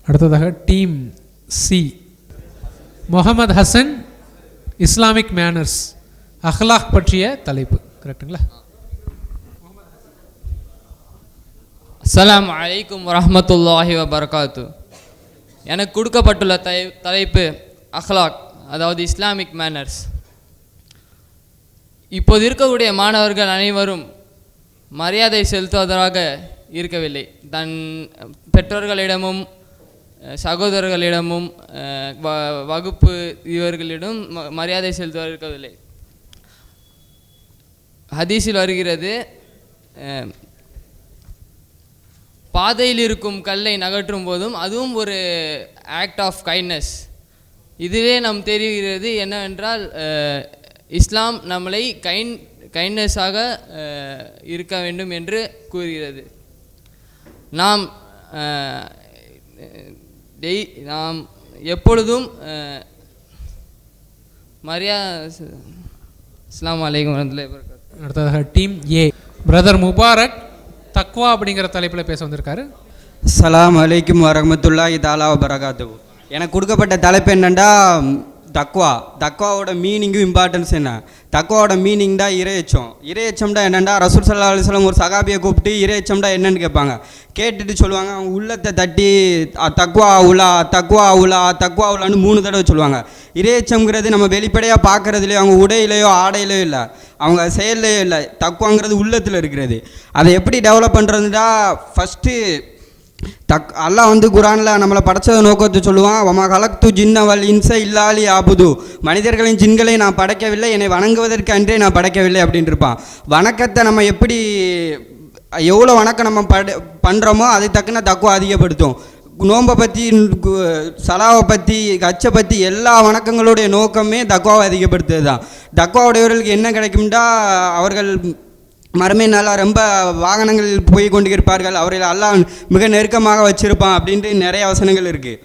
அடுத்ததாக team C, Mohammed Hasan, Islamic manners, அஹ்லாக் பற்றிய தலைப்பு. கரெக்டுங்களா? அஸ்ஸலாமு அலைக்கும் வரஹ்மத்துல்லாஹி வபரகாத்து. எனக்கு கொடுக்கப்பட்டுள்ள தலைப்பு அஹ்லாக், அதாவது இஸ்லாமிக் மேனர்ஸ். இப்போது இருக்கக்கூடிய மாணவர்கள் அனைவரும் மரியாதை செலுத்துவதாக இருக்கவில்லை. தன் பெற்றோர்களிடமும் சகோதரர்களிடமும் வகுப்பு இவர்களிடம் மரியாதை செலுத்துவதாக இருக்கவில்லை. ஹதீஸில் வருகிறது, பாதையில் இருக்கும் கல்லை நகற்றும் போதும் அதுவும் ஒரு ஆக்ட் ஆஃப் கைண்ட்னஸ். இதுவே நாம் தெரிகிறது என்னவென்றால், இஸ்லாம் நம்மளை கைண்ட்னஸாக இருக்க வேண்டும் என்று கூறுகிறது. நாம் எப்பொழுதும் அஸ்ஸலாமு அலைக்கும் வரஹ்மத்துல்லாஹி வபரகாத்துஹு. அடுத்ததாக டீம் ஏ, பிரதர் முபாரக் தக்வா அப்படிங்கிற தலைப்பில் பேச வந்திருக்காரு. அஸ்ஸலாமு அலைக்கும் வரஹ்மத்துல்லாஹி தஆலா வபரகாத்துஹு. எனக்கு கொடுக்கப்பட்ட தலைப்பு என்னென்னா தக்வா. தக்வாவோட மீனிங்கும் இம்பார்ட்டன்ஸ் என்ன? தக்வாவோட மீனிங் தான் இறையச்சம். இறையச்சம்டா என்னென்னா, ரசூல் ஸல்லல்லாஹு அலைஹி வஸல்லம் ஒரு சகாபியை கூப்பிட்டு இறையச்சம்டா என்னன்னு கேட்பாங்க. கேட்டுட்டு சொல்லுவாங்க, அவங்க உள்ளத்தை தட்டி தக்வா உலா தக்வா உலா தக்வா உலான்னு 3 தடவை சொல்லுவாங்க. இறையச்சம்ங்கிறது நம்ம வெளிப்படையாக பார்க்குறதுலையோ அவங்க உடையிலையோ ஆடையிலையோ இல்லை, அவங்க செயல்லையோ இல்லை. தக்வாங்கிறது உள்ளத்தில் இருக்கிறது. அதை எப்படி டெவலப் பண்ணுறதுன்னா, ஃபஸ்ட்டு அல்லாஹ் வந்து குரானில் நம்மளை படைச்சதை நோக்கத்தை சொல்லுவான். வமா கலக்து ஜின்ன வல் இன்ச இல்லாலி ஆபுது, மனிதர்களின் ஜின்களை நான் படைக்கவில்லை, என்னை வணங்குவதற்கு அன்றே நான் படைக்கவில்லை அப்படின்னு இருப்பான். வணக்கத்தை நம்ம எப்படி எவ்வளோ வணக்கம் நம்ம பண்ணுறோமோ அதை தக்குன தக்குவா அதிகப்படுத்தும். நோன்பை பற்றி, சலாவை பற்றி, கச்சை பற்றி எல்லா வணக்கங்களுடைய நோக்கமே தக்குவாவை அதிகப்படுத்துறது தான். தக்குவாவுடையவர்களுக்கு என்ன கிடைக்கும்டா, அவர்கள் மறுமை நாளாக ரொம்ப வாகனங்களில் போய் கொண்டு இருப்பார்கள், அவர்கள் அல்லாஹ் மிக நெருக்கமாக வச்சுருப்பான் அப்படின்ட்டு நிறைய வசனங்கள் இருக்குது.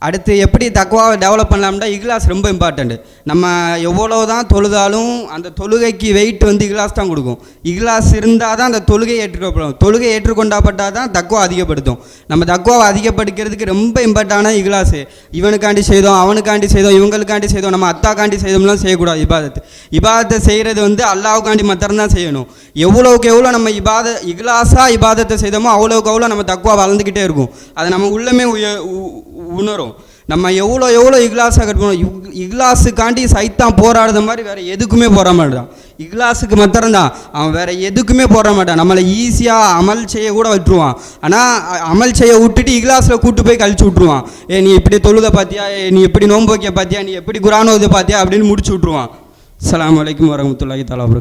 அடுத்து எப்படி தக்வாவை டெவலப் பண்ணலாம்னா, இக்லாஸ் ரொம்ப இம்பார்ட்டண்ட்டு. நம்ம எவ்வளோ தான் தொழுதாலும் அந்த தொழுகைக்கு வெயிட் வந்து இக்லாஸ் தான் கொடுக்கும். இக்லாஸ் இருந்தால் தான் அந்த தொழுகை ஏற்றுக்கொள்ளப்படும். தொழுகை ஏற்றுக்கொண்டாப்பட்டால் தான் தக்வா அதிகப்படுத்தும். நம்ம தக்வாவை அதிகப்படுத்துறதுக்கு ரொம்ப இம்பார்ட்டான இக்லாஸு. இவனுக்காண்டி செய்தோம், அவனுக்காண்டி செய்தோம், இவங்களுக்காண்டி செய்தோம், நம்ம அத்தாக்காண்டி செய்தோம்லாம் செய்யக்கூடாது. இபாதத்தை செய்கிறது வந்து அல்லாவுக்காண்டி மாத்திரம்தான் செய்யணும். எவ்வளோக்கு எவ்வளோ நம்ம இக்லாஸாக இபாதத்தை செய்தோமோ அவ்வளோக்கு எவ்வளோ நம்ம தக்வா வளர்ந்துக்கிட்டே இருக்கும். அதை நம்ம உள்ளமே உணரும். நம்ம எவ்வளோ இக்லாஸாக கட்டணும். இக்லாஸுக்காண்டி சைத்தான் போராடுற மாதிரி வேறு எதுக்குமே போட மாட்டான். இக்லாஸுக்கு மாத்திரம்தான், அவன் வேறு எதுக்குமே போட மாட்டான். நம்மளை ஈஸியாக அமல் செய்ய கூட விட்டுருவான். ஆனால் அமல் செய்ய விட்டுட்டு இக்லாஸில் கூட்டு போய் கழிச்சு விட்ருவான். நீ இப்படி தொழுத பார்த்தியா, நீ எப்படி நோன்பு வைக்க பார்த்தியா, நீ எப்படி குரான் ஓத பார்த்தியா அப்படின்னு முடிச்சு விட்ருவான். அஸ்ஸலாமு அலைக்கும் வரஹ்மத்துல்லாஹி தஆலா வபரகாத்துஹு.